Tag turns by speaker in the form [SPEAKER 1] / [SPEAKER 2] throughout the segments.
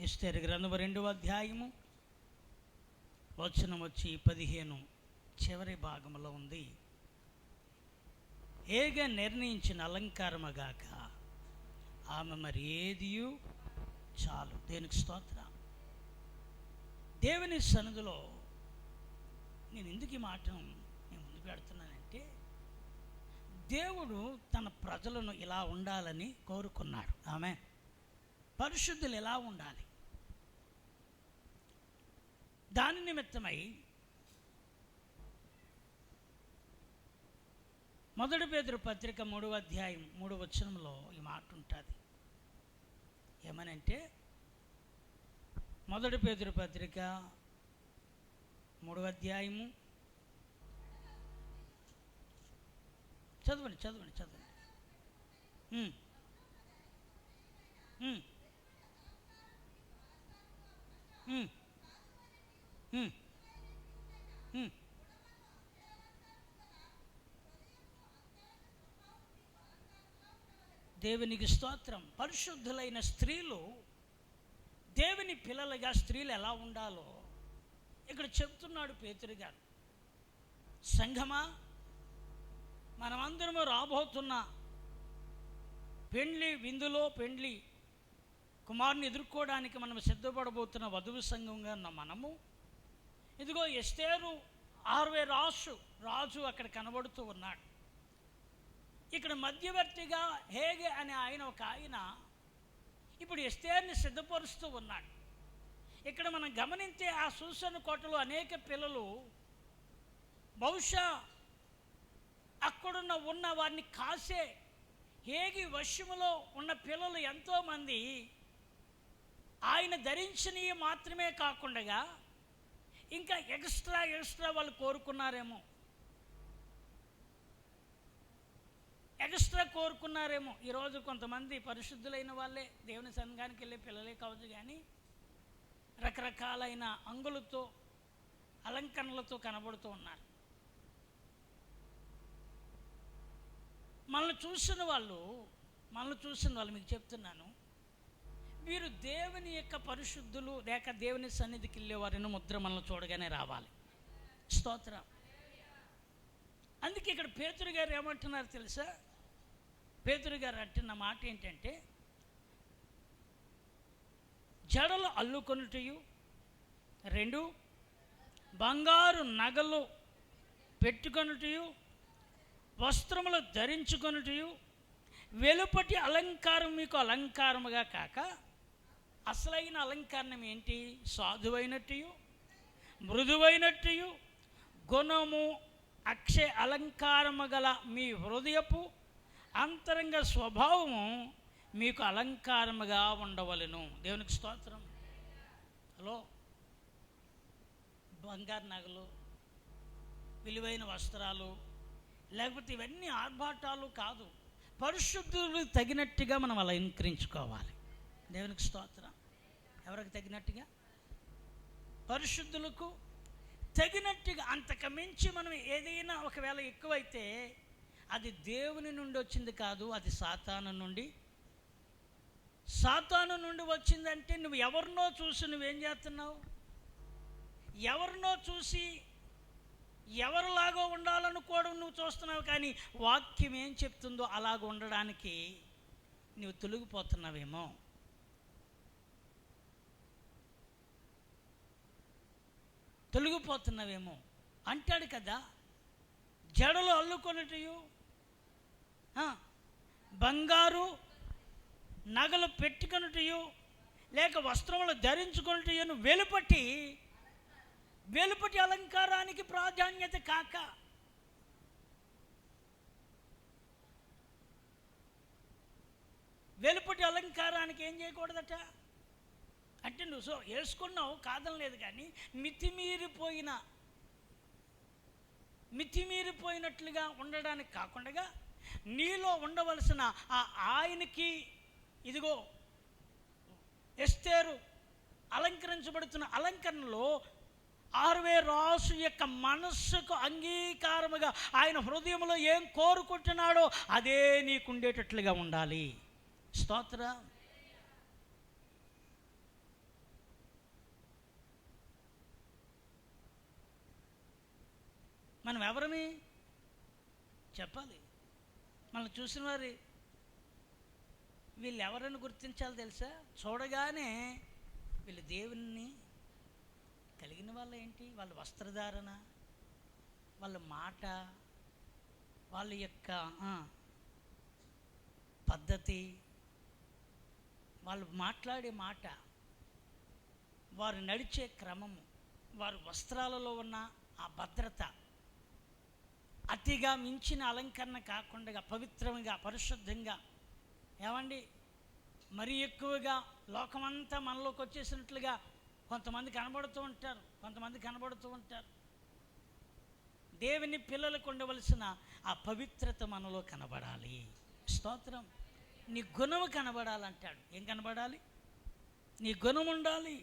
[SPEAKER 1] ఎస్తేరు గ్రంథము 2వ అధ్యాయము వచనం వచ్చి 15 చివరి భాగంలో ఉంది. ఏగ నిర్ణయించిన అలంకారముగాక ఆమె మరి ఏదియు చాలు. దేనికి స్తోత్రం. దేవుని సన్నిధిలో నేను ఎందుకు ఈ మాటను నేను ముందు పెడుతున్నానంటే, దేవుడు తన ప్రజలను ఇలా ఉండాలని కోరుకున్నాడు. ఆమె పరిశుద్ధులు ఎలా ఉండాలి, దాని నిమిత్తమై 1 పేతురు పత్రిక 3వ అధ్యాయం 3వ వచనంలో ఈ మాట ఉంటుంది. ఏమనంటే 1 పేతురు పత్రిక 3వ అధ్యాయము చదవండి. దేవునికి స్తోత్రం. పరిశుద్ధులైన స్త్రీలు, దేవుని పిల్లలుగా స్త్రీలు ఎలా ఉండాలో ఇక్కడ చెప్తున్నాడు పేతురు గారు. సంఘమా, మనమందరము రాబోతున్న పెండ్లి విందులో పెండ్లి కుమారుని ఎదుర్కోవడానికి మనం సిద్ధపడబోతున్న వధువు సంఘంగా ఉన్న మనము, ఇదిగో ఎస్తేరు రాజు అక్కడ కనబడుతూ ఉన్నాడు. ఇక్కడ మధ్యవర్తిగా హేగే అనే ఒక ఆయన ఇప్పుడు ఎస్తేరుని సిద్ధపరుస్తూ ఉన్నాడు. ఇక్కడ మనం గమనించే ఆ సూసన్ కోటలో అనేక పిల్లలు, బహుశా అక్కడున్న వారిని కాసే హేగి వశములో ఉన్న పిల్లలు ఎంతోమంది ఆయన ధరించినవి మాత్రమే కాకుండా ఇంకా ఎక్స్ట్రా వాళ్ళు కోరుకున్నారేమో, ఈరోజు కొంతమంది పరిశుద్ధులైన వాళ్ళే దేవుని సంఘానికి వెళ్ళే పిల్లలే కావచ్చు, కానీ రకరకాలైన అంగులతో అలంకరణలతో కనబడుతూ ఉన్నారు. మనల్ని చూసిన వాళ్ళు మీకు చెప్తున్నాను, మీరు దేవుని యొక్క పరిశుద్ధులు లేక దేవుని సన్నిధికి వెళ్ళేవారిని ముద్ర మనల్ని చూడగానే రావాలి. స్తోత్రం. అందుకే ఇక్కడ పేతురు గారు ఏమంటున్నారు తెలుసా? పేతురు గారు అంటున్న మాట ఏంటంటే, జడలు అల్లుకొనుటయు, 2 బంగారు నగలు పెట్టుకొనుటయు, వస్త్రములు ధరించుకొనుటయు, వెలుపటి అలంకారం మీకు అలంకారముగా కాక అసలైన అలంకారం ఏంటి? సాధువైనట్టుయు మృదువైనట్టుయు గుణము అక్షయ అలంకారము గల మీ హృదయపు అంతరంగ స్వభావము మీకు అలంకారముగా ఉండవలెను. దేవునికి స్తోత్రం. హలో, బంగారు నగలు, విలువైన వస్త్రాలు, లేకపోతే ఇవన్నీ ఆర్భాటాలు కాదు. పరిశుద్ధులు తగినట్టుగా మనం అలంకరించుకోవాలి. దేవునికి స్తోత్రం. ఎవరికి తగినట్టుగా? పరిశుద్ధులకు తగినట్టుగా. అంతకు మించి మనం ఏదైనా ఒకవేళ ఎక్కువైతే అది దేవుని నుండి వచ్చింది కాదు, అది సాతాను నుండి వచ్చిందంటే నువ్వు ఎవరినో చూసి నువ్వేం చేస్తున్నావు? ఎవరినో చూసి ఎవరిలాగో ఉండాలనుకోవడం నువ్వు చూస్తున్నావు, కానీ వాక్యం ఏం చెప్తుందో అలాగ ఉండడానికి నువ్వు తొలగిపోతున్నావేమో. అంటాడు కదా, జడలు అల్లుకొనుటయు, బంగారు నగలు పెట్టుకొనుటయు, లేక వస్త్రములు ధరించుకొనుటయును వెలుపటి అలంకారానికి ప్రాధాన్యత కాక వెలుపటి అలంకారానికి ఏం చేయకూడదట అంటే, నువ్వు వేసుకున్నావు కాదని లేదు, కానీ మితిమీరిపోయినట్లుగా ఉండడానికి కాకుండా నీలో ఉండవలసిన ఆయనకి, ఇదిగో ఎస్తేరు అలంకరించబడుతున్న అలంకరణలో 6 రాజు యొక్క మనస్సుకు అంగీకారముగా ఆయన హృదయంలో ఏం కోరుకుంటున్నాడో అదే నీకుండేటట్లుగా ఉండాలి. స్తోత్రం. మనం ఎవరమి చెప్పాలి. మనం చూసిన వారి వీళ్ళు ఎవరని గుర్తించాలి తెలుసా? చూడగానే వీళ్ళు దేవుని కలిగిన వాళ్ళు ఏంటి? వాళ్ళ వస్త్రధారణ, వాళ్ళ మాట, వాళ్ళ యొక్క పద్ధతి, వాళ్ళు మాట్లాడే మాట, వారు నడిచే క్రమము, వారి వస్త్రాలలో ఉన్న ఆ భద్రత, అతిగా మించిన అలంకరణ కాకుండా పవిత్రంగా పరిశుద్ధంగా, ఏమండి మరీ ఎక్కువగా లోకమంతా మనలోకి వచ్చేసినట్లుగా కొంతమంది కనబడుతూ ఉంటారు. దేవుని పిల్లలకు ఉండవలసిన ఆ పవిత్రత మనలో కనబడాలి. స్తోత్రం. నీ గుణము కనబడాలంటాడు. ఏం కనబడాలి? నీ గుణం ఉండాలి.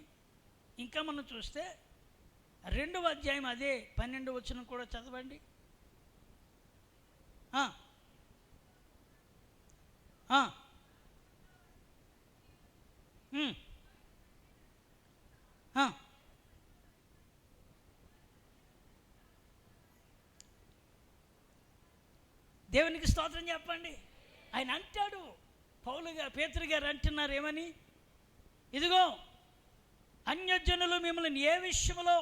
[SPEAKER 1] ఇంకా మనం చూస్తే 2వ అధ్యాయం అదే 12వ వచనం కూడా చదవండి. దేవునికి స్తోత్రం చెప్పండి. ఆయన అంటాడు, పేతురు గారు అంటున్నారు ఏమని? ఇదిగో అన్యజనులు మిమ్మల్ని ఏ విషయంలో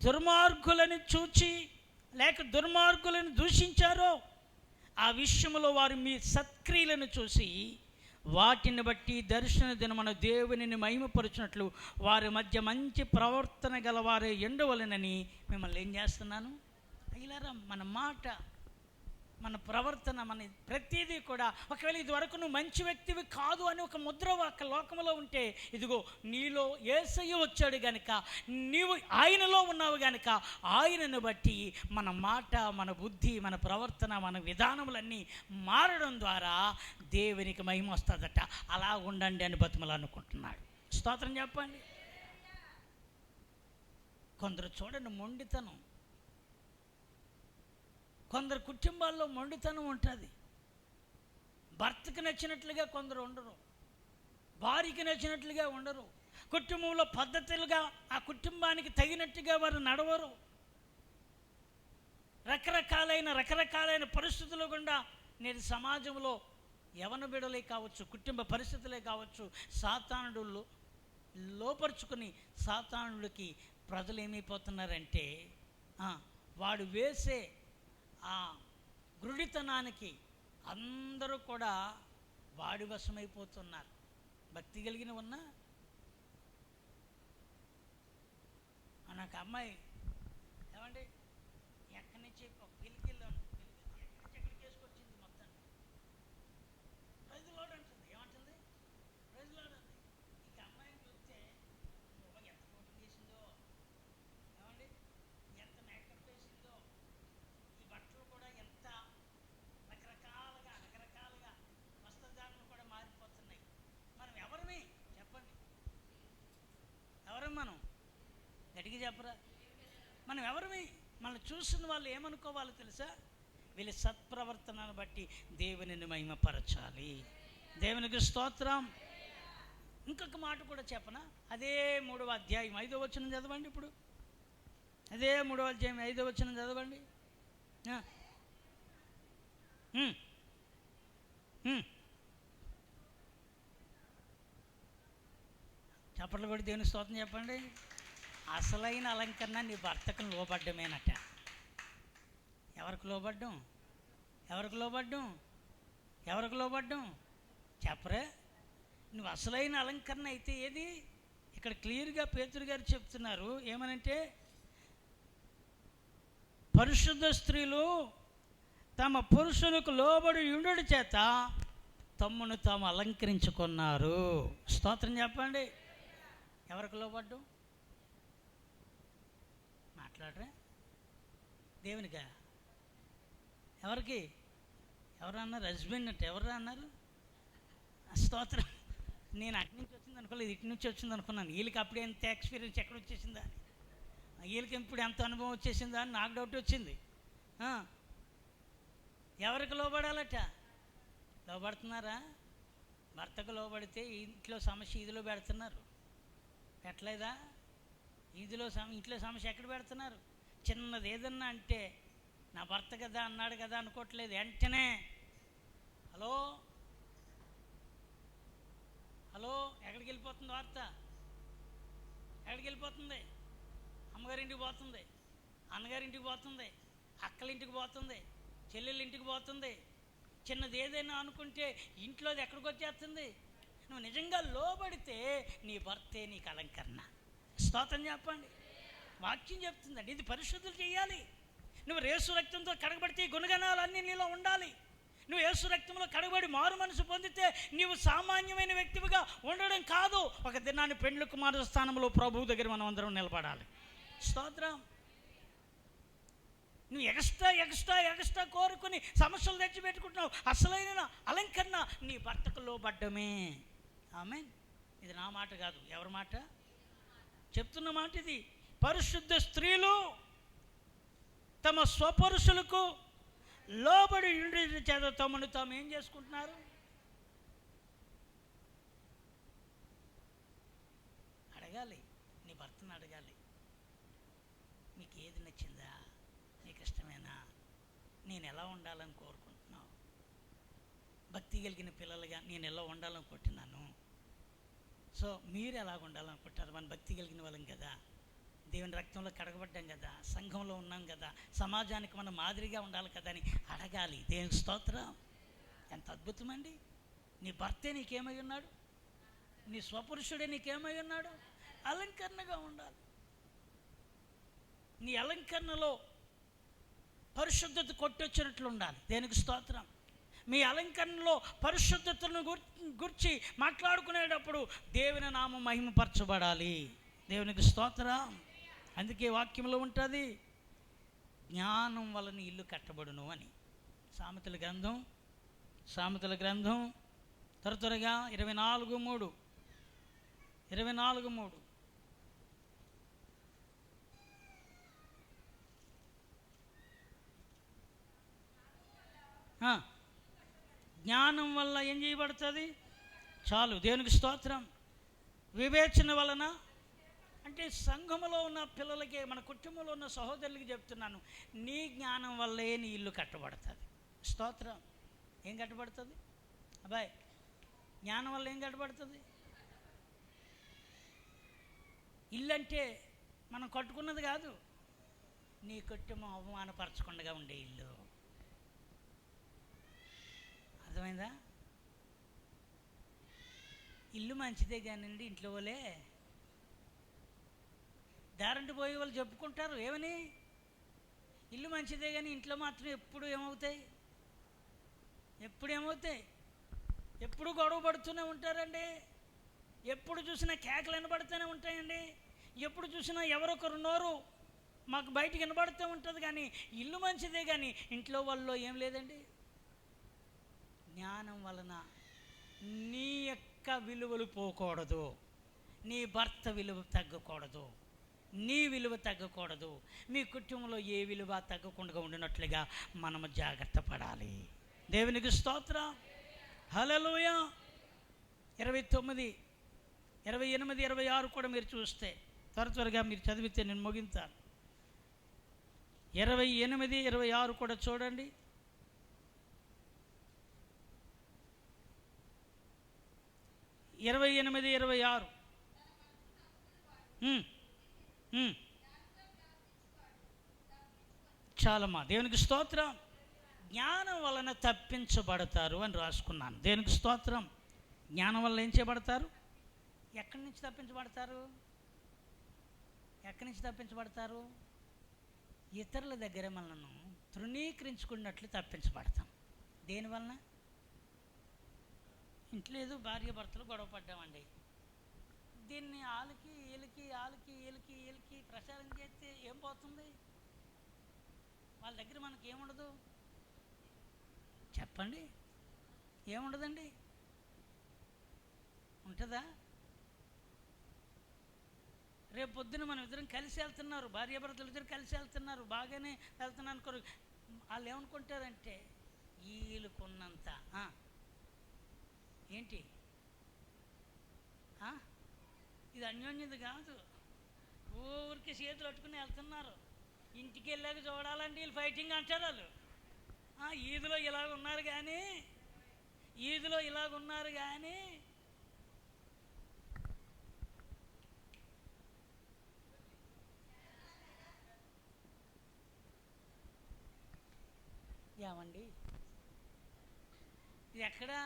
[SPEAKER 1] దుర్మార్గులను చూచి లేక దుర్మార్గులను దూషించారో ఆ విషయంలో వారు మీ సత్క్రియలను చూసి వాటిని బట్టి దర్శన దినమున దేవునిని మహిమపరుచినట్లు వారి మధ్య మంచి ప్రవర్తన గలవారే ఎండవలెనని మిమ్మల్ని ఏం చేస్తున్నాను? అయ్యారా, మన మాట, మన ప్రవర్తన, మన ప్రతిదీ కూడా, ఒకవేళ ఇదివరకు నువ్వు మంచి వ్యక్తివి కాదు అని ఒక ముద్ర ఒక లోకంలో ఉంటే, ఇదిగో నీలో యేసయ్య వచ్చాడు గనుక, నీవు ఆయనలో ఉన్నావు గనుక ఆయనను బట్టి మన మాట, మన బుద్ధి, మన ప్రవర్తన, మన విధానములన్నీ మారడం ద్వారా దేవునికి మహిమ వస్తుందట. అలా ఉండండి అని బతుమలు అనుకుంటున్నాడు. స్తోత్రం చెప్పండి. కొందరు చూడండి మొండితనం, కొందరు కుటుంబాల్లో మొండితనం ఉంటుంది. భర్తకు నచ్చినట్లుగా కొందరు ఉండరు, భార్యకి నచ్చినట్లుగా ఉండరు, కుటుంబంలో పద్ధతులుగా ఆ కుటుంబానికి తగినట్టుగా వారు నడవరు. రకరకాలైన పరిస్థితులు గుండా నేటి సమాజంలో యవన బిడలే కావచ్చు, కుటుంబ పరిస్థితులే కావచ్చు, సాతానుడు లోపరుచుకుని సాతానుడికి ప్రజలు ఏమైపోతున్నారంటే వాడు వేసే ఆ గురుడితనానికి అందరూ కూడా వాడి వశమైపోతున్నారు. భక్తి కలిగిన ఉన్న నాకు అమ్మాయి ఏమండి ఎక్కడి నుంచి పిలికిల్లాను ఎక్కడికి వేసుకొచ్చింది మొత్తం ప్రైజ్ లార్డ్ అంటుంది. ఏమంటుంది? ప్రైజ్ లార్డ్ అంది. ఇంక అమ్మాయిని చూస్తే ఎంత ఫోటో చేసిందో, ఏమండి ఎంత మేకప్ వేసిందో, ఈ బట్టలు కూడా ఎంత రకరకాలుగా వస్త్రధారణలు కూడా మారిపోతున్నాయి. మనం ఎవరమే చెప్పండి? ఎవరం మనం? గట్టిగా చెప్పరా? మనం ఎవరమే? మనం చూసిన వాళ్ళు ఏమనుకోవాలో తెలుసా? వీళ్ళ సత్ప్రవర్తనను బట్టి దేవునిని మహిమపరచాలి. దేవునికి స్తోత్రం. ఇంకొక మాట కూడా చెప్పనా? అదే 3వ అధ్యాయం 5వ వచనం చదవండి. ఇప్పుడు అదే 3వ అధ్యాయం 5వ వచనం చదవండి. చప్పట్లు కూడా దేవుని స్తోత్రం చెప్పండి. అసలైన అలంకరణ నీ భర్తకు లోబడ్డమేనట. ఎవరికి లోబడ్డం? చెప్పరే? నువ్వు అసలైన అలంకరణ అయితే ఏది? ఇక్కడ క్లియర్గా పేతురు గారు చెప్తున్నారు. ఏమనంటే, పరిశుద్ధ స్త్రీలు తమ పురుషులకు లోబడి ఉండుట చేత తమ్మును తాము అలంకరించుకున్నారు. స్తోత్రం చెప్పండి. ఎవరికి లోబడ్డం? మాట్లాడరా? దేవునికా? ఎవరికి? ఎవరు అన్నారు? హస్బెండ్ అంటే ఎవరు అన్నారు? స్తోత్రం. నేను అటు నుంచి వచ్చింది అనుకోలేదు, ఇటు నుంచి వచ్చింది అనుకున్నాను. వీళ్ళకి అప్పుడే ఎంత ఎక్స్పీరియన్స్ ఎక్కడ వచ్చేసిందా అని, వీళ్ళకి ఇప్పుడు ఎంత అనుభవం వచ్చేసిందా అని నాకు డౌట్ వచ్చింది. ఎవరికి లోబడాలట? లోబడుతున్నారా? భర్తకు లోబడితే ఇంట్లో సమస్య ఇదిలో పెడుతున్నారు. పెట్టలేదా? ఇంట్లో సమస్య ఎక్కడ పెడుతున్నారు? చిన్నది ఏదన్నా అంటే నా భర్త కదా అన్నాడు కదా అనుకోవట్లేదు. వెంటనే హలో హలో ఎక్కడికి వెళ్ళిపోతుంది వార్త? ఎక్కడికి వెళ్ళిపోతుంది? అమ్మగారింటికి పోతుంది, అన్నగారింటికి పోతుంది, అక్కలింటికి పోతుంది, చెల్లెళ్ళింటికి పోతుంది. చిన్నది ఏదైనా అనుకుంటే ఇంట్లోది ఎక్కడికి వచ్చేస్తుంది? నువ్వు నిజంగా లోబడితే నీ భర్తే నీకు అలంకరణ. స్తోత్రం చెప్పండి. వాక్యం చెప్తుందండి, ఇది పరిశుద్ధులు చేయాలి. నువ్వు యేసు రక్తంతో కడగబడితే ఈ గుణగణాలు అన్నీ నీలో ఉండాలి. నువ్వు యేసు రక్తంలో కడగబడి మారు మనసు పొందితే నీవు సామాన్యమైన వ్యక్తివిగా ఉండడం కాదు, ఒక దినాన్ని పెండ్లి కుమారుడు స్థానంలో ప్రభువు దగ్గర మనం అందరం నిలబడాలి. స్తోత్రం. నువ్వు ఎక్స్ట్రా కోరుకుని సమస్యలు తెచ్చిపెట్టుకుంటున్నావు. అసలైన అలంకరణ నీ భర్తకు లోబడ్డమే. ఆమేన్. ఇది నా మాట కాదు, ఎవరి మాట? చెప్తున్న మాట ఇది. పరిశుద్ధ స్త్రీలు తమ స్వపురుషులకు లోబడి ఉండి చేత తమను తాము ఏం చేసుకుంటున్నారు? అడగాలి, నీ భర్తను అడగాలి, నీకు ఏది నచ్చిందా, నీకు ఇష్టమేనా, నేను ఎలా ఉండాలని కోరుకుంటున్నావు? భక్తి కలిగిన పిల్లలుగా నేను ఎలా ఉండాలనుకుంటున్నాను. సో మీరు ఎలాగ ఉండాలనుకుంటారు? మన భక్తి కలిగిన వాళ్ళం కదా, దేవుని రక్తంలో కడగబడ్డాం కదా, సంఘంలో ఉన్నాం కదా, సమాజానికి మనం మాదిరిగా ఉండాలి కదా అని అడగాలి. దేవుని స్తోత్రం. ఎంత అద్భుతమండి. నీ భర్తే నీకేమై ఉన్నాడు? నీ స్వపురుషుడే నీకేమై ఉన్నాడు? అలంకరణగా ఉండాలి. నీ అలంకరణలో పరిశుద్ధత కొట్టొచ్చినట్లు ఉండాలి. దేనికి స్తోత్రం. మీ అలంకరణలో పరిశుద్ధతను గురించి మాట్లాడుకునేటప్పుడు దేవుని నామం మహిమపరచబడాలి. దేవునికి స్తోత్రం. అందుకే వాక్యంలో ఉంటుంది, జ్ఞానం వలన ఇల్లు కట్టబడును అని. సామెతల గ్రంథం త్వరగా 24:3 జ్ఞానం వల్ల ఏం చేయబడుతుంది? చాలు. దేవునికి స్తోత్రం. వివేచన వలన అంటే సంఘములో ఉన్న పిల్లలకి, మన కుటుంబంలో ఉన్న సహోదరులకి చెప్తున్నాను, నీ జ్ఞానం వల్లే నీ ఇల్లు కట్టబడుతుంది. స్తోత్రం. ఏం కట్టబడుతుంది అబ్బాయి? జ్ఞానం వల్ల ఏం కట్టబడుతుంది? ఇల్లు అంటే మనం కట్టుకున్నది కాదు, నీ కుటుంబం అవమానపరచకుండా ఉండే ఇల్లు. అర్థమైందా? ఇల్లు మంచిదే కానండి, ఇంట్లో వాళ్ళే దారంటి పోయే వాళ్ళు చెప్పుకుంటారు ఏమని, ఇల్లు మంచిదే కానీ ఇంట్లో మాత్రం ఎప్పుడు ఏమవుతాయి? ఎప్పుడు గొడవ పడుతూనే ఉంటారండి. ఎప్పుడు చూసినా కేకలు వినబడుతూనే ఉంటాయండి. ఎప్పుడు చూసినా ఎవరొకరు నోరు మాకు బయటికి వినబడుతూ ఉంటుంది. కానీ ఇల్లు మంచిదే కానీ ఇంట్లో వాళ్ళలో ఏం లేదండి. జ్ఞానం వలన నీ యొక్క విలువలు పోకూడదు, నీ భర్త విలువ తగ్గకూడదు, నీ విలువ తగ్గకూడదు, మీ కుటుంబంలో ఏ విలువ తగ్గకుండా ఉండినట్లుగా మనము జాగ్రత్త పడాలి. దేవునికి స్తోత్రం. హల్లెలూయా. 29, 28, 26 కూడా మీరు చూస్తే త్వరగా మీరు చదివితే నేను ముగింతాను. 28, 26 కూడా చూడండి. 28, 26. చాలమ్మా. దేవునికి స్తోత్రం. జ్ఞానం వలన తప్పించబడతారు అని రాసుకున్నాను. దేవునికి స్తోత్రం. జ్ఞానం వల్ల ఏం చేయబడతారు? ఎక్కడి నుంచి తప్పించబడతారు? ఇతరుల దగ్గర మనను తృణీకరించుకున్నట్లు తప్పించబడతాం. దేనివలన? ఇంట్లో ఏదో భార్య భర్తలు గొడవ పడ్డామండి, దీన్ని వాళ్ళకి వీళ్ళకి ప్రచారం చేస్తే ఏం పోతుంది? వాళ్ళ దగ్గర మనకి ఏముండదు చెప్పండి? ఏముండదండి? ఉంటుందా? రేపు పొద్దున మనం ఇద్దరం కలిసి వెళ్తున్నారు, భార్యాభర్తలు ఇద్దరు కలిసి వెళ్తున్నారు, బాగానే వెళ్తున్నాను అనుకోరు. వాళ్ళు ఏమనుకుంటారంటే వీళ్ళకున్నంత ఏంటి ఇది అన్యోన్యత కాదు, ఊరికి చేతులు పట్టుకుని వెళ్తున్నారు. ఇంటికి వెళ్ళాక చూడాలంటే వీళ్ళు ఫైటింగ్ అంటారు వాళ్ళు. ఈదులో ఇలాగున్నారు కానీ ఏమండి ఇది ఎక్కడా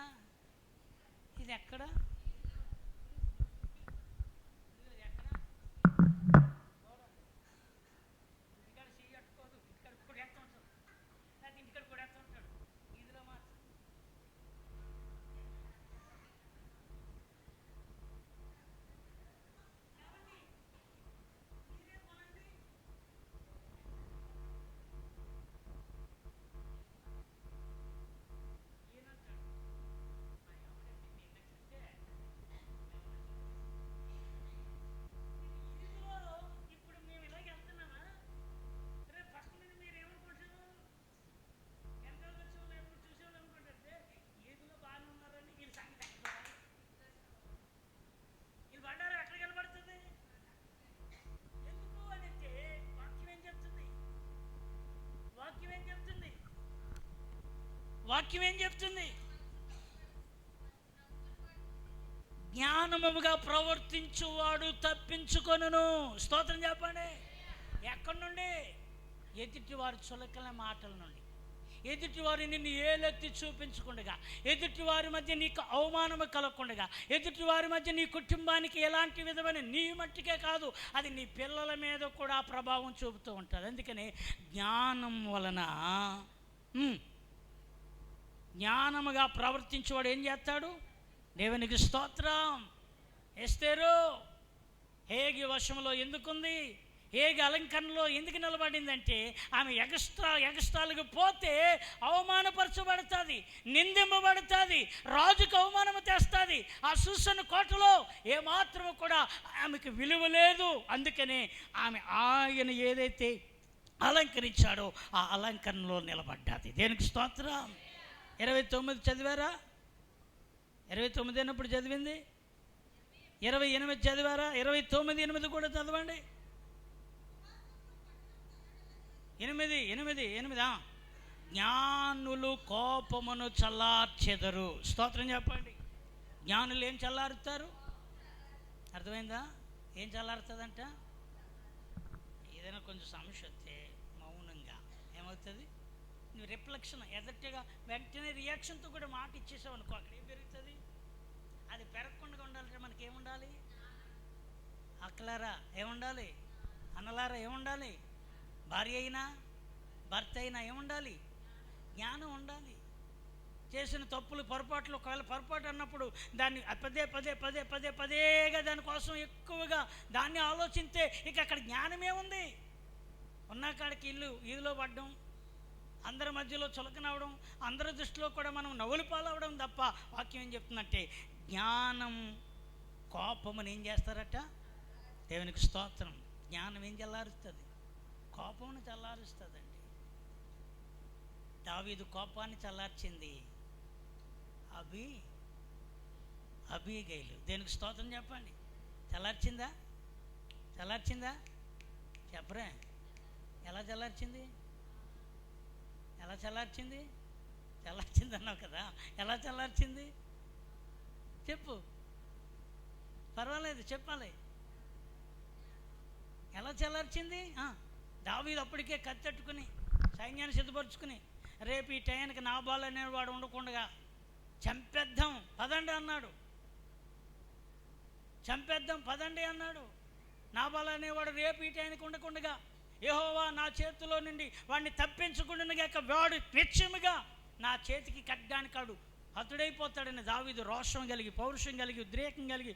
[SPEAKER 1] వాక్యం ఏం చెప్తుంది? జ్ఞానముగా ప్రవర్తించువాడు తప్పించుకొనును. స్తోత్రం చెప్పండి. ఎక్కడి నుండి? ఎదుటి వారి చులకన మాటల నుండి, ఎదుటి వారి నిన్ను ఏలెత్తి చూపించకుండగా, ఎదుటి వారి మధ్య నీకు అవమానము కలగకుండగా, ఎదుటి వారి మధ్య నీ కుటుంబానికి ఎలాంటి విధమైన, నీ మట్టికే కాదు అది నీ పిల్లల మీద కూడా ప్రభావం చూపుతూ ఉంటుంది. అందుకని జ్ఞానం వలన జ్ఞానముగా ప్రవర్తించేవాడు ఏం చేస్తాడు? దేవునికి స్తోత్రం. ఎస్తేరు హేగి వశంలో ఎందుకుంది? హేగి అలంకరణలో ఎందుకు నిలబడిందంటే ఆమె ఎగస్ట్రాలకు పోతే అవమానపరచబడుతుంది, నిందింపబడుతుంది, రాజుకు అవమానం తెస్తుంది. ఆ సూసన కోటలో ఏమాత్రము కూడా ఆమెకు విలువ లేదు. అందుకనే ఆమె ఆయన ఏదైతే అలంకరించాడో ఆ అలంకరణలో నిలబడ్డది. దేనికి స్తోత్రం. 29 చదివారా? 29 అన్నప్పుడు చదివింది. 28 చదివారా? 29:8 కూడా చదవండి. 8 జ్ఞానులు కోపమును చల్లార్చెదరు. స్తోత్రం చెప్పండి. జ్ఞానులు ఏం చల్లారుతారు? అర్థమైందా? ఏం చల్లారుతుందంట? ఏదైనా కొంచెం సమస్య వస్తే మౌనంగా ఏమవుతుంది? నువ్వు రిఫ్లెక్షన్ ఎదట్టగా వెంటనే రియాక్షన్తో కూడా మాట ఇచ్చేసావు అనుకో, అక్కడ ఏం పెరుగుతుంది? అది పెరగకుండా ఉండాలంటే మనకి ఏముండాలి? అక్కలారా ఏముండాలి? అన్నలారా ఏముండాలి? భార్య అయినా భర్త అయినా ఏముండాలి? జ్ఞానం ఉండాలి. చేసిన తప్పులు పొరపాట్లు, ఒకవేళ పొరపాటు అన్నప్పుడు దాన్ని పదేగా దానికోసం ఎక్కువగా దాన్ని ఆలోచిస్తే ఇక అక్కడ జ్ఞానమే ఉంది. ఉన్నాకాడికి ఈదులో పడ్డం, అందరి మధ్యలో చులకనవడం, అందరి దృష్టిలో కూడా మనం నవ్వులు పాలవడం తప్ప వాక్యం ఏం చెప్తుందంటే జ్ఞానం కోపమని ఏం చేస్తారట? దేవునికి స్తోత్రం. జ్ఞానం ఏం చల్లారుస్తుంది? కోపమును చల్లారుస్తుందండి. దావీదు కోపాన్ని చల్లార్చింది అబీగైలు. దేనికి స్తోత్రం చెప్పండి. చల్లార్చిందా? చెప్పరే. ఎలా చల్లార్చింది అన్నావు కదా, ఎలా చల్లార్చింది చెప్పు. పర్వాలేదు చెప్పాలి. ఎలా చల్లార్చింది? దావీదు అప్పటికే కత్తెట్టుకుని సైన్యాన్ని సిద్ధపరుచుకుని రేపు ఈ టయానికి నాబాల్ అనేవాడు ఉండకుండా చంపేద్దాం పదండి అన్నాడు. నాబాల్ అనేవాడు రేపు ఈ టయానికి ఉండకుండా యెహోవా నా చేతిలో నుండి వాడిని తప్పించుకుంటున్నగాక, వాడు నిశ్చయముగా నా చేతికి కడ్డానికాడు హతుడైపోతాడని దావీదు రోషం కలిగి, పౌరుషం కలిగి, ఉద్రేకం కలిగి,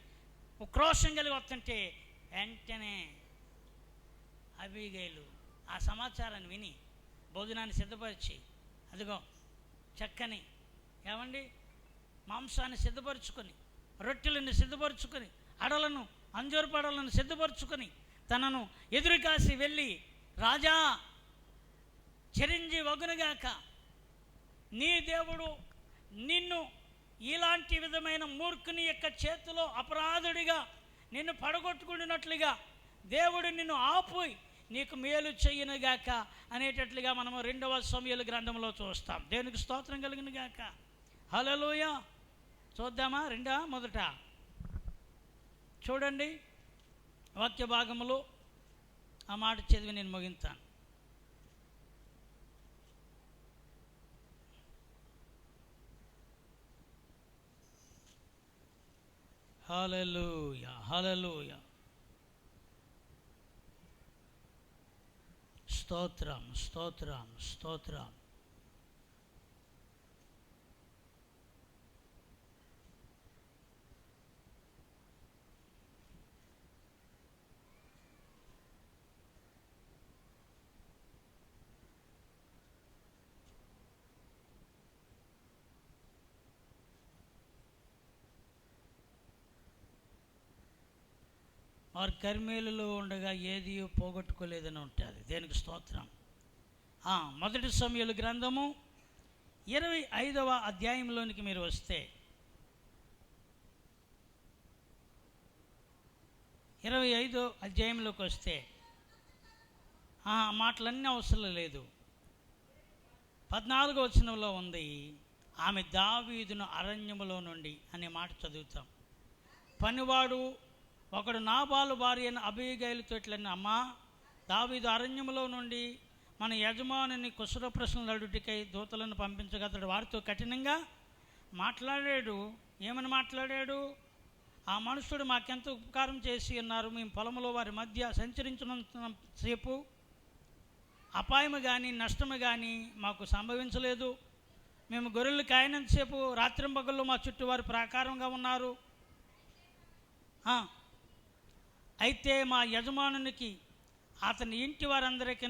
[SPEAKER 1] ఉక్రోషం కలిగి వస్తుంటే వెంటనే అబీగైలు ఆ సమాచారాన్ని విని భోజనాన్ని సిద్ధపరిచి, అదిగో చక్కని ఏమండి మాంసాన్ని సిద్ధపరుచుకొని, రొట్టెలను సిద్ధపరుచుకొని, అడలను అంజూరపడలను సిద్ధపరుచుకొని తనను ఎదురుకాసి వెళ్ళి, రాజా చిరంజీవగునుగాక, నీ దేవుడు నిన్ను ఇలాంటి విధమైన మూర్ఖుని యొక్క చేతిలో అపరాధుడిగా నిన్ను పడగొట్టుకున్నట్లుగా దేవుడు నిన్ను ఆపి నీకు మేలు చెయ్యనుగాక అనేటట్లుగా మనము 2వ సమూయేలు గ్రంథంలో చూస్తాం. దేవునికి స్తోత్రం కలుగును గాక. హల్లెలూయా. చూద్దామా? మొదట చూడండి వాక్య భాగములో ఆ మాట చదివి నేను ముగిస్తాను. హల్లెలూయా, హల్లెలూయా. స్తోత్రం, స్తోత్రం, స్తోత్రం. వారు కర్మేలులో ఉండగా ఏది పోగొట్టుకోలేదని ఉంటుంది. దేనికి స్తోత్రం. మొదటి సమూయేలు గ్రంథము 25వ అధ్యాయంలోనికి మీరు వస్తే 25వ అధ్యాయంలోకి వస్తే మాటలన్నీ అవసరం లేదు. 14వ వచనంలో ఉంది, ఆమె దావీదును అరణ్యములో నుండి అనే మాట చదువుతాం. పనివాడు ఒకడు నాబాలు భార్య అయిన అబీగైలుతో ఇట్లని, అమ్మా, దావీదు అరణ్యములో నుండి మన యజమానుని కుశల ప్రశ్నలు అడుగుటికై దూతలను పంపించగలడు. వారితో కఠినంగా మాట్లాడాడు. ఏమని మాట్లాడాడు? ఆ మనుషుడు మాకెంత ఉపకారం చేసి ఉన్నారు. మేము పొలంలో వారి మధ్య సంచరించినంత సేపు అపాయము కానీ నష్టము కానీ మాకు సంభవించలేదు. మేము గొర్రెలు కాయనంతసేపు రాత్రింబగళ్ళు మా చుట్టూ వారి ప్రాకారంగా ఉన్నారు. అయితే మా యజమానునికి అతని ఇంటి వారందరికీ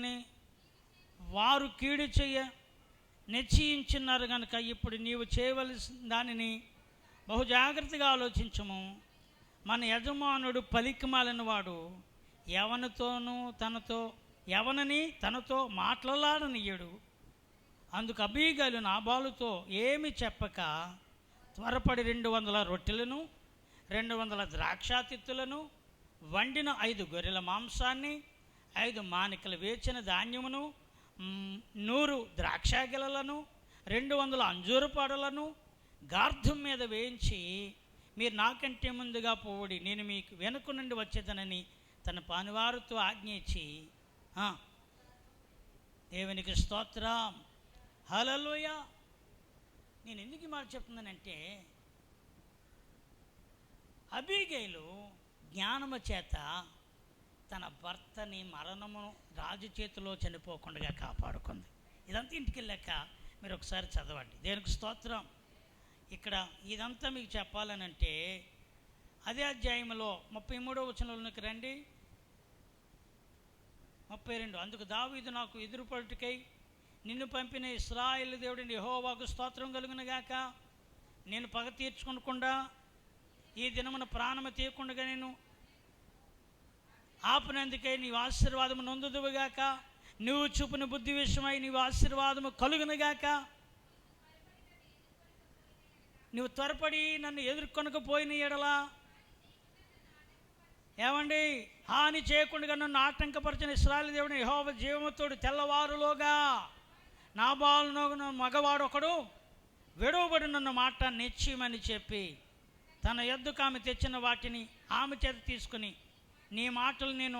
[SPEAKER 1] వారు కీడు చెయ్య నిశ్చయించున్నారు కనుక ఇప్పుడు నీవు చేయవలసిన దానిని బహు జాగ్రత్తగా ఆలోచించము. మన యజమానుడు పలికిమాలిన వాడు, ఎవనని తనతో మాట్లాడనియ్యడు. అందుకు అబీగైలు నాబాలుతో ఏమి చెప్పక త్వరపడి 200 రొట్టెలను 200 ద్రాక్షాతిత్తులను వండిన 5 గొర్రెల మాంసాన్ని 5 మానికలు వేచిన ధాన్యమును 100 ద్రాక్షాగెలలను 200 అంజూరు పాడలను గార్ధం మీద వేయించి మీరు నాకంటే ముందుగా పోవుడి, నేను మీకు వెనుక నుండి వచ్చేదనని తన పనివారితో ఆజ్ఞ ఇచ్చి, దేవునికి స్తోత్రం, హల్లెలూయా. నేను ఎందుకు మాట చెప్తున్నానంటే, అబీగైలు జ్ఞానము చేత తన భర్తని మరణము రాజు చేతిలో చనిపోకుండా కాపాడుకుంది. ఇదంతా ఇంటికి వెళ్ళాక మీరు ఒకసారి చదవండి. దేవునికి స్తోత్రం. ఇక్కడ ఇదంతా మీకు చెప్పాలనంటే అదే అధ్యాయంలో 33వ వచనంలోకి రండి. 32. అందుకు దావీదు నాకు ఎదురుపడుటకై నిన్ను పంపిన ఇశ్రాయేలు దేవుడిని యెహోవాకు స్తోత్రం కలుగునుగాక. నేను పగ తీర్చుకొనకుండా ఈ దినమున ప్రాణము తీయకుండా నేను ఆపినందుకై నీవు ఆశీర్వాదము నొందుదువుగాక. నువ్వు చూపిన బుద్ధి విషయమై నీవు ఆశీర్వాదము కలుగునుగాక. నువ్వు త్వరపడి నన్ను ఎదుర్కొనకపోయిన ఎడలా, ఏమండి, హాని చేయకుండా నన్ను ఆటంకపరిచిన ఇశ్రాయేలు దేవుని యెహోవా జీవముతోడు తెల్లవారులోగా నాబాలును మగవాడు ఒకడు విడవబడి నన్ను మాట నిశ్చయమని చెప్పి తన యొద్దకు ఆమె తెచ్చిన వాటిని ఆమె చేత తీసుకుని, నీ మాటలు నేను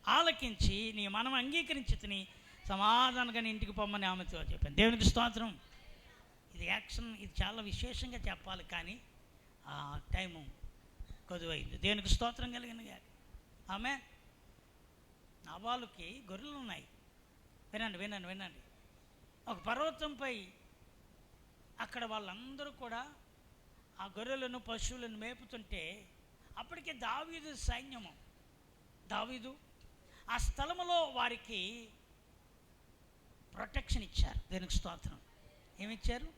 [SPEAKER 1] ఆలకించి నీ మనం అంగీకరించి తిని సమాధానంగా ఇంటికి పొమ్మని ఆమెతో చెప్పాను. దేవునికి స్తోత్రం. ఇది యాక్షన్, ఇది చాలా విశేషంగా చెప్పాలి, కానీ ఆ టైము కొదువైంది. దేవునికి స్తోత్రం కలిగిన ఆమె నాబాలుకి గొర్రెలు ఉన్నాయి. వినండి. ఒక పర్వతంపై అక్కడ వాళ్ళందరూ కూడా ఆ గొర్రెలను పశువులను మేపుతుంటే అప్పటికే దావీదు సైన్యము, దావీదు ఆ స్థలములో వారికి ప్రొటెక్షన్ ఇచ్చారు. దేనికి స్తోత్రం. ఏమిచ్చారు?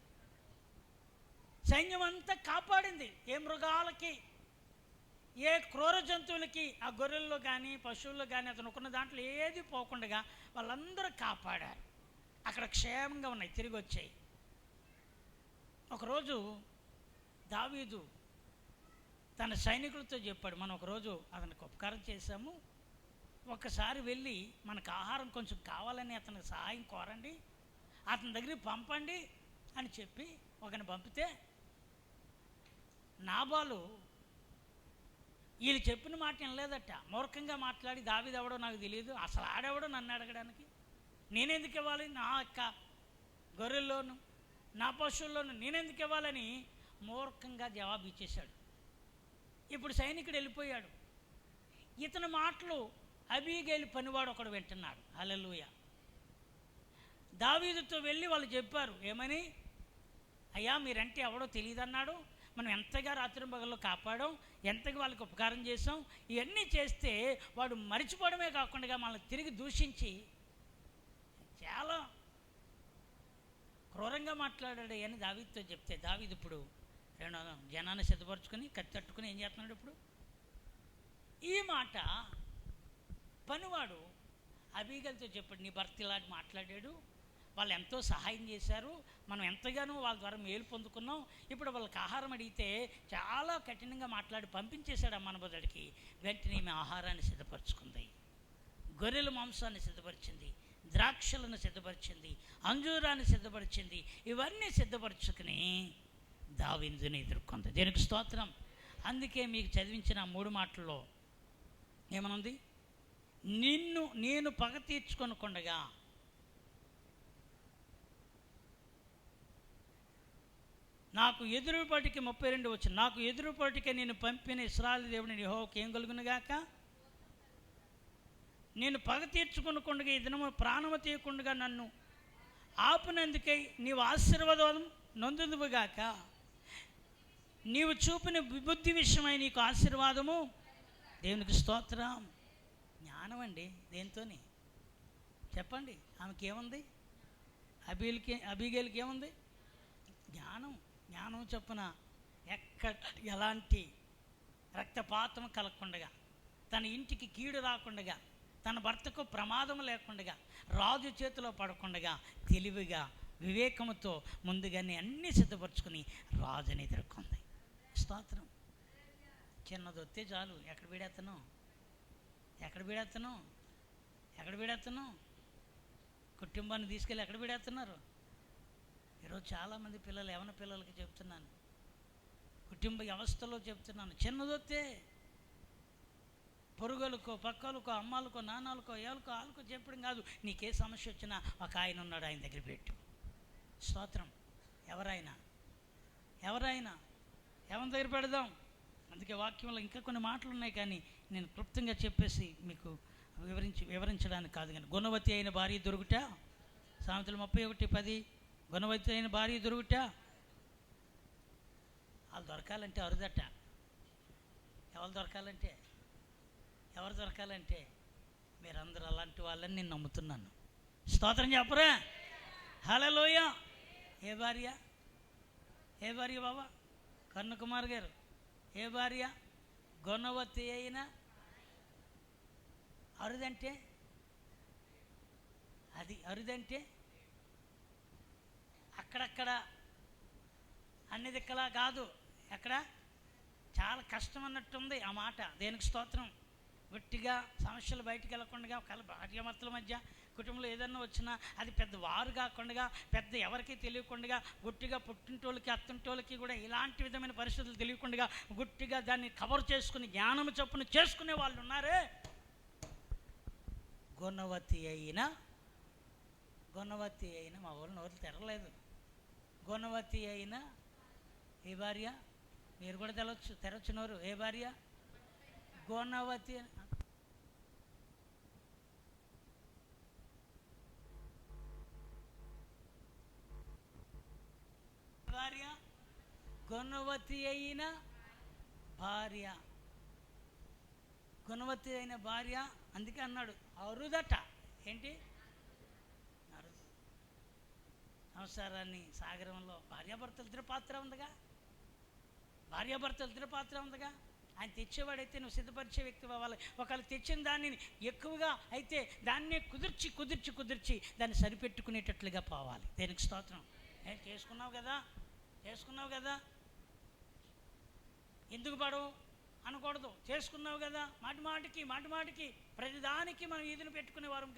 [SPEAKER 1] సైన్యం అంతా కాపాడింది. ఏ మృగాలకి, ఏ క్రూర జంతువులకి ఆ గొర్రెల్లో కానీ పశువుల్లో కానీ అతను ఉన్న దాంట్లో ఏది పోకుండా వాళ్ళందరూ కాపాడారు. అక్కడ క్షేమంగా ఉన్నాయి, తిరిగి వచ్చాయి. ఒకరోజు దావీదు తన సైనికులతో చెప్పాడు, మనం ఒకరోజు అతనికి ఉపకారం చేశాము, ఒక్కసారి వెళ్ళి మనకు ఆహారం కొంచెం కావాలని అతనికి సహాయం కోరండి, అతని దగ్గరికి పంపండి అని చెప్పి ఒకరిని పంపితే నాబాలు వీళ్ళు చెప్పిన మాట వినలేదట. మూర్ఖంగా మాట్లాడి దావీదు ఎవడో నాకు తెలియదు, అసలు ఆడెవడో నన్ను అడగడానికి, నేనెందుకు ఇవ్వాలి, నా యొక్క గొర్రెల్లోను నా పశువుల్లోను నేనెందుకు ఇవ్వాలని మూర్ఖంగా జవాబు ఇచ్చేశాడు. ఇప్పుడు సైనికుడు వెళ్ళిపోయాడు. ఇతని మాటలు అబీగైలు పనివాడు ఒకడు వింటున్నాడు. హల్లెలూయా. దావీదుతో వెళ్ళి వాళ్ళు చెప్పారు, ఏమని, అయ్యా మీరంటే ఎవడో తెలియదన్నాడు, మనం ఎంతగా రాత్రింబగల్లో కాపాడాం, ఎంతగా వాళ్ళకి ఉపకారం చేసాం, ఇవన్నీ చేస్తే వాడు మరిచిపోవడమే కాకుండా మనల్ని తిరిగి దూషించి చాలా క్రూరంగా మాట్లాడాడు అని దావీదుతో చెప్తే, దావీదు ఇప్పుడు జనాన్ని సిద్ధపరచుకొని కత్తి తట్టుకుని ఏం చేస్తున్నాడు ఇప్పుడు. ఈ మాట పనివాడు అబీగైలుతో చెప్పాడు, నీ భర్త ఇలాంటి మాట్లాడాడు, వాళ్ళు ఎంతో సహాయం చేశారు, మనం ఎంతగానో వాళ్ళ ద్వారా మేలు పొందుకున్నాం, ఇప్పుడు వాళ్ళకి ఆహారం అడిగితే చాలా కఠినంగా మాట్లాడి పంపించేశాడు అమ్మ మనబోదడికి. వెంటనే ఈమె ఆహారాన్ని సిద్ధపరచుకుంది, గొర్రెల మాంసాన్ని సిద్ధపరిచింది, ద్రాక్షలను సిద్ధపరిచింది, అంజూరాన్ని సిద్ధపరిచింది. ఇవన్నీ సిద్ధపరచుకుని దావీదుని ఎదుర్కొంది. దేనికి స్తోత్రం. అందుకే మీకు చదివించిన 3 మాటల్లో ఏమనుంది, నేను పగ తీర్చుకొనకుండగా నాకు ఎదురుపాటికి 32 వచ్చింది, నాకు ఎదురుపాటికి నేను పంపిన ఇశ్రాయేలు దేవుని యెహోవాకు ఏం కలుగునుగాక, నేను పగ తీర్చుకొనకుండగా ఈ దినము ప్రాణము తీయకుండగా నన్ను ఆపునందుకై నీవు ఆశీర్వాదం నొందుదువుగాక, నీవు చూపిన విబుద్ధి విషయమై నీకు ఆశీర్వాదము. దేవునికి స్తోత్రం. జ్ఞానం అండి. దేంతోని చెప్పండి. ఆమెకి ఏముంది, అబీగైలుకి ఏముంది, జ్ఞానం. జ్ఞానం చొప్పున ఎక్కడ ఎలాంటి రక్తపాతం కలగకుండగా, తన ఇంటికి కీడు రాకుండగా, తన భర్తకు ప్రమాదం లేకుండగా, రాజు చేతిలో పడకుండగా తెలివిగా వివేకముతో ముందుగానే అన్నీ సిద్ధపరచుకుని రాజుని ఎదుర్కొంది. స్తోత్రం. చిన్నదొత్తే చాలు, ఎక్కడ బీడేత్తను కుటుంబాన్ని తీసుకెళ్ళి ఎక్కడ బీడేస్తున్నారు. ఈరోజు చాలామంది పిల్లలు, యవన పిల్లలకి చెప్తున్నాను, కుటుంబ వ్యవస్థలో చెప్తున్నాను, చిన్నదొత్తే పొరుగులకో పక్కలకో అమ్మాలకో నాన్నలకో ఏళ్ళకో వాళ్ళకో చెప్పడం కాదు. నీకే సమస్య వచ్చినా ఒక ఆయన ఉన్నాడు, ఆయన దగ్గర పెట్టు. స్తోత్రం. ఎవరైనా ఎవరి దగ్గర పెడదాం. అందుకే వాక్యంలో ఇంకా కొన్ని మాటలు ఉన్నాయి, కానీ నేను క్లుప్తంగా చెప్పేసి మీకు వివరించడానికి కాదు. కానీ గుణవతి అయిన భార్య దొరుకుట, సామెతలు 31:10, గుణవతి అయిన భార్య దొరుకుట. వాళ్ళు దొరకాలంటే అరుదట. ఎవరు దొరకాలంటే మీరందరూ అలాంటి వాళ్ళని నేను నమ్ముతున్నాను. స్తోత్రం చెప్పరా. హల్లెలూయా. ఏ భార్య బాబా కర్ణకుమార్ గారు, ఏ భార్య, గుణవతి అయిన. అరుదంటే అది అరుదంటే అక్కడక్కడ అన్ని దిక్కలా కాదు, ఎక్కడ చాలా కష్టం అన్నట్టుంది ఆ మాట. దేనికి స్తోత్రం. గట్టిగా సమస్యలు బయటికి వెళ్ళకుండా భార్యాభర్తల మధ్య కుటుంబంలో ఏదన్నా వచ్చినా అది పెద్ద వారు కాకుండా, పెద్ద ఎవరికి తెలియకుండా, గుట్టిగా పుట్టింటోళ్ళకి అత్తింటోళ్ళకి కూడా ఇలాంటి విధమైన పరిస్థితులు తెలియకుండా గుట్టిగా దాన్ని కవర్ చేసుకుని జ్ఞానం చొప్పున చేసుకునే వాళ్ళు ఉన్నారే. గుణవతి అయిన మా ఊళ్ళో నోరు తెరలేదు. గుణవతి అయిన ఏ భార్య, మీరు కూడా తెరవచ్చు నోరు. ఏ భార్య, గుణవతి భార్య, గుణవతి అయిన భార్య. గుణవతి అయిన భార్య అందుకే అన్నాడు అరుదట. ఏంటి అరుదు. సంసారాన్ని సాగరంలో భార్యాభర్తలు ఇద్దరు పాత్ర ఉందిగా. ఆయన తెచ్చేవాడైతే నువ్వు సిద్ధపరిచే వ్యక్తి అవ్వాలి. ఒకవేళ తెచ్చిన దానిని ఎక్కువగా అయితే దాన్నే కుదిర్చి దాన్ని సరిపెట్టుకునేటట్లుగా పోవాలి. దేనికి స్తోత్రం. చేసుకున్నావు కదా. ఎందుకు పడవు అనకూడదు. చేసుకున్నావు కదా, మాటి మాటికి ప్రతిదానికి మనం ఈదును పెట్టుకునే వారం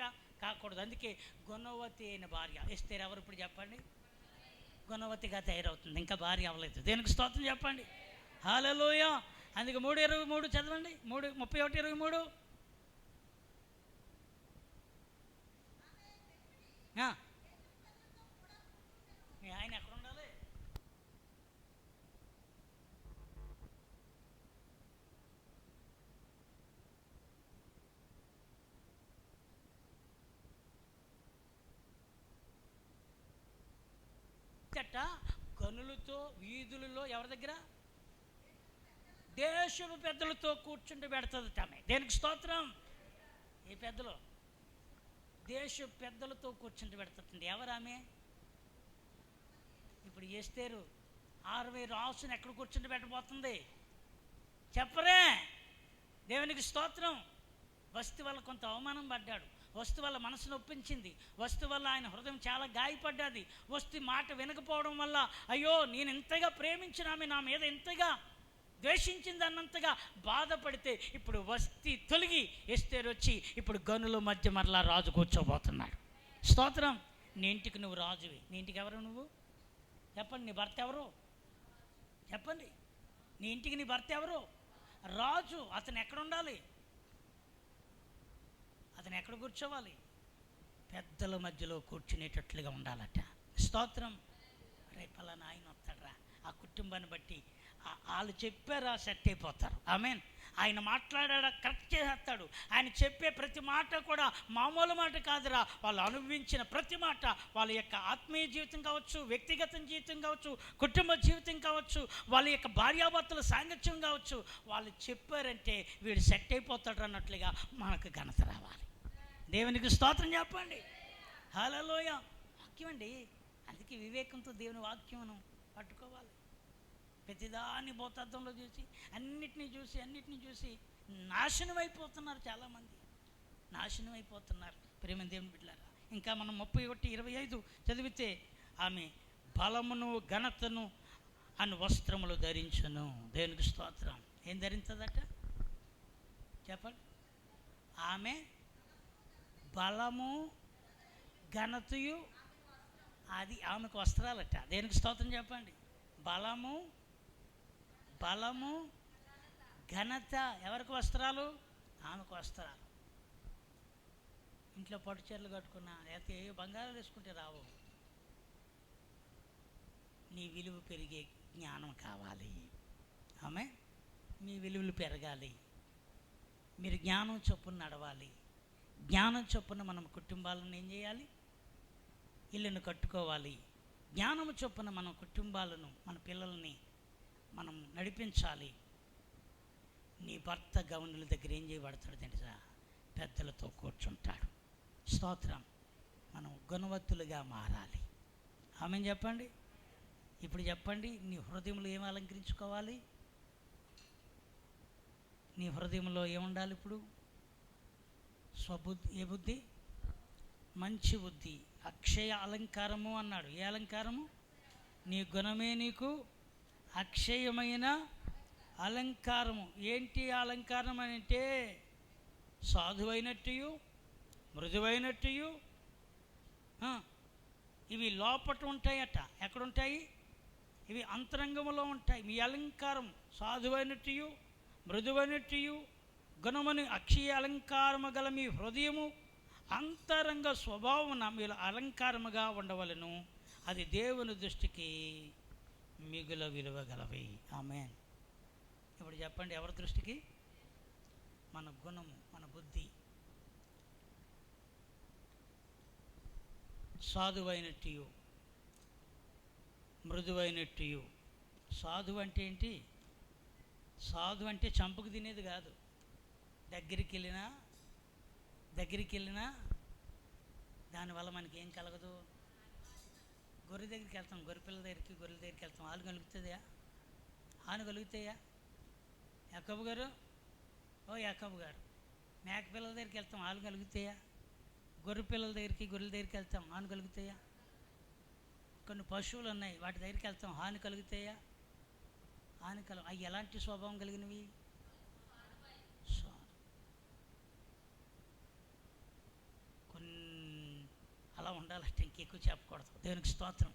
[SPEAKER 1] కాకూడదు. అందుకే గుణవతి అయిన భార్య ఎస్తేరు ఎవరు ఇప్పుడు చెప్పండి? గుణవతిగా తయారవుతుంది, ఇంకా భార్య అవ్వలేదు. దేనికి స్తోత్రం చెప్పండి. హల్లెలూయా. అందుకే 3:23 చదవండి. 31:23. మీ ఆయన ఎక్కడ ఉండాలి? చట్ట గనులతో వీధులలో ఎవరి దగ్గర? దేశపు పెద్దలతో కూర్చుండి పెడుతుంది ఆమె. దేనికి స్తోత్రం. ఏ పెద్దలు? దేశ పెద్దలతో కూర్చుండి పెడుతుంది. ఎవరు ఆమె? ఇప్పుడు ఎస్తేరు 60 రాసుని ఎక్కడ కూర్చుండి పెట్టబోతుంది చెప్పరే? దేవునికి స్తోత్రం. వస్తు వల్ల కొంత అవమానం పడ్డాడు, వస్తు వల్ల మనసు నొప్పించింది, వస్తు వల్ల ఆయన హృదయం చాలా గాయపడ్డది, వస్తు మాట వినకపోవడం వల్ల అయ్యో నేను ఇంతగా ప్రేమించిన ఆమె నా మీద ఇంతగా ద్వేషించింది అన్నంతగా బాధపడితే ఇప్పుడు వస్తీ తొలగి ఎస్తేరు వచ్చి ఇప్పుడు గనుల మధ్య మరలా రాజు కూర్చోబోతున్నాడు. స్తోత్రం. నీ ఇంటికి నువ్వు రాజువి. నీ ఇంటికి ఎవరు నువ్వు చెప్పండి? నీ భర్త ఎవరు చెప్పండి? నీ ఇంటికి నీ భర్త ఎవరు? రాజు. అతను ఎక్కడ ఉండాలి? అతను ఎక్కడ కూర్చోవాలి? పెద్దల మధ్యలో కూర్చునేటట్లుగా ఉండాలట. స్తోత్రం. రేపలా ఆయన వస్తాడరా, ఆ కుటుంబాన్ని బట్టి వాళ్ళు చెప్పారా సెట్ అయిపోతారు. ఆమేన్. ఆయన మాట్లాడా కరెక్ట్ చేసేస్తాడు. ఆయన చెప్పే ప్రతి మాట కూడా మామూలు మాట కాదురా. వాళ్ళు అనుభవించిన ప్రతి మాట, వాళ్ళ యొక్క ఆత్మీయ జీవితం కావచ్చు, వ్యక్తిగత జీవితం కావచ్చు, కుటుంబ జీవితం కావచ్చు, వాళ్ళ యొక్క భార్యాభర్తల సాంగత్యం కావచ్చు, వాళ్ళు చెప్పారంటే వీడు సెట్ అయిపోతాడు అన్నట్లుగా మనకు ఘనత రావాలి. దేవునికి స్తోత్రం చెప్పండి. హల్లెలూయా. వాక్యం అండి. అందుకే వివేకంతో దేవుని వాక్యమును పట్టుకోవాలి. ప్రతిదాన్ని భౌతార్థంలో చూసి అన్నిటినీ చూసి నాశనం అయిపోతున్నారు. చాలామంది నాశనం అయిపోతున్నారు. ప్రేమ దేవుని బిడ్డలారా, ఇంకా మనం 31:25 చదివితే ఆమె బలమును ఘనతను అని వస్త్రములు ధరించును. దేవునికి స్తోత్రం. ఏం ధరించదట చెప్పండి? ఆమె బలము ఘనతయు, అది ఆమెకు వస్త్రాలట. దేనికి స్తోత్రం చెప్పండి? బలము ఘనత ఎవరికి వస్త్రాలు? ఆమెకు వస్త్రాలు. ఇంట్లో పట్టు చీరలు కట్టుకున్నా లేకపోతే బంగారాలు వేసుకుంటే రావు. నీ విలువ పెరిగే జ్ఞానం కావాలి. ఆమె మీ విలువలు పెరగాలి. మీరు జ్ఞానం చొప్పున నడవాలి. జ్ఞానం చొప్పున మనం కుటుంబాలను ఏం చేయాలి? ఇల్లును కట్టుకోవాలి. జ్ఞానం చొప్పున మన కుటుంబాలను, మన పిల్లల్ని మనం నడిపించాలి. నీ భర్త గౌనుల దగ్గర ఏం చేయబడతాడు తెలుసా? పెద్దలతో కూర్చుంటాడు. స్తోత్రం. మనం గుణవత్తులుగా మారాలి. ఆమెను చెప్పండి. ఇప్పుడు చెప్పండి, నీ హృదయంలో ఏం అలంకరించుకోవాలి? నీ హృదయంలో ఏముండాలి? ఇప్పుడు స్వబుద్ధి. ఏ బుద్ధి? మంచి బుద్ధి. అక్షయ అలంకారము అన్నాడు. ఏ అలంకారము? నీ గుణమే నీకు అక్షయమైన అలంకారము. ఏంటి అలంకారం అంటే? సాధువైనట్టు, మృదువైనట్టు. ఇవి లోపట ఉంటాయట. ఎక్కడుంటాయి? ఇవి అంతరంగంలో ఉంటాయి. మీ అలంకారం సాధువైనట్టు, మృదువైనట్టు, గుణమని అక్షయ అలంకారము గల మీ హృదయము అంతరంగ స్వభావమున మీరు అలంకారముగా ఉండవలను. అది దేవుని దృష్టికి మిగుల విలువ గలవి. ఆమేన్. ఇప్పుడు చెప్పండి, ఎవరి దృష్టికి? మన గుణము, మన బుద్ధి సాధువైనట్టు, మృదువైనట్టు. సాధువు అంటే ఏంటి? సాధు అంటే చంపుకు తినేది కాదు. దగ్గరికి వెళ్ళినా దానివల్ల మనకి ఏం కలగదు. గొర్రె దగ్గరికి వెళ్తాం, గొర్రెపిల్లల దగ్గరికి, గొర్రెల దగ్గరికి వెళ్తాం. ఆలు కలుగుతుందా? కలుగుతాయా? యాకోబు గారు, యాకోబు గారు, మేక పిల్లల దగ్గరికి వెళ్తాం, ఆలు కలుగుతాయా? గొర్రె పిల్లల దగ్గరికి, గొర్రెల దగ్గరికి వెళ్తాం, హాని కలుగుతాయా? కొన్ని పశువులు ఉన్నాయి, వాటి దగ్గరికి వెళ్తాం, హాని కలుగుతాయా? అవి ఎలాంటి స్వభావం కలిగినవి? చాలా ఇంకెక్కువ చెప్పకూడదు. దేవునికి స్తోత్రం.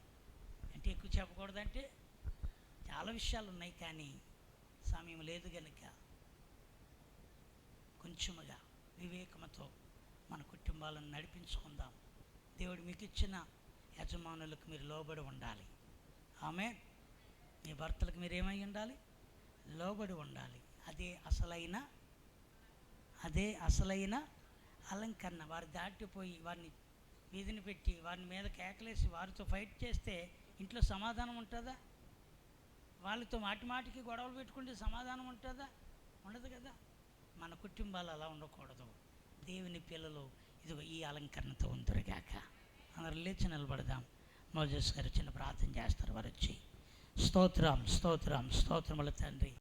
[SPEAKER 1] అంటే ఎక్కువ చెప్పకూడదంటే చాలా విషయాలు ఉన్నాయి, కానీ సమయం లేదు కనుక కొంచెముగా వివేకముతో మన కుటుంబాలను నడిపించుకుందాం. దేవుడు మీకు ఇచ్చిన యజమానులకు మీరు లోబడి ఉండాలి. ఆమేన్. మీ భర్తలకు మీరు ఏమై ఉండాలి? లోబడి ఉండాలి. అదే అసలైన అలంకరణ. వారు దాటిపోయి వారిని వీధిని పెట్టి వారిని మీద కేకలేసి వారితో ఫైట్ చేస్తే ఇంట్లో సమాధానం ఉంటుందా? వాళ్ళతో మాటికి గొడవలు పెట్టుకుంటే సమాధానం ఉంటుందా? ఉండదు కదా. మన కుటుంబాలు అలా ఉండకూడదు. దేవుని పిల్లలు ఇదిగో ఈ అలంకరణతో ఉందరుగాక. అందరు లేచి నిలబడదాం. మోజేస్ గారు చిన్న ప్రార్థన చేస్తారు. వారు వచ్చి స్తోత్రం స్తోత్రం స్తోత్రముల తండ్రి.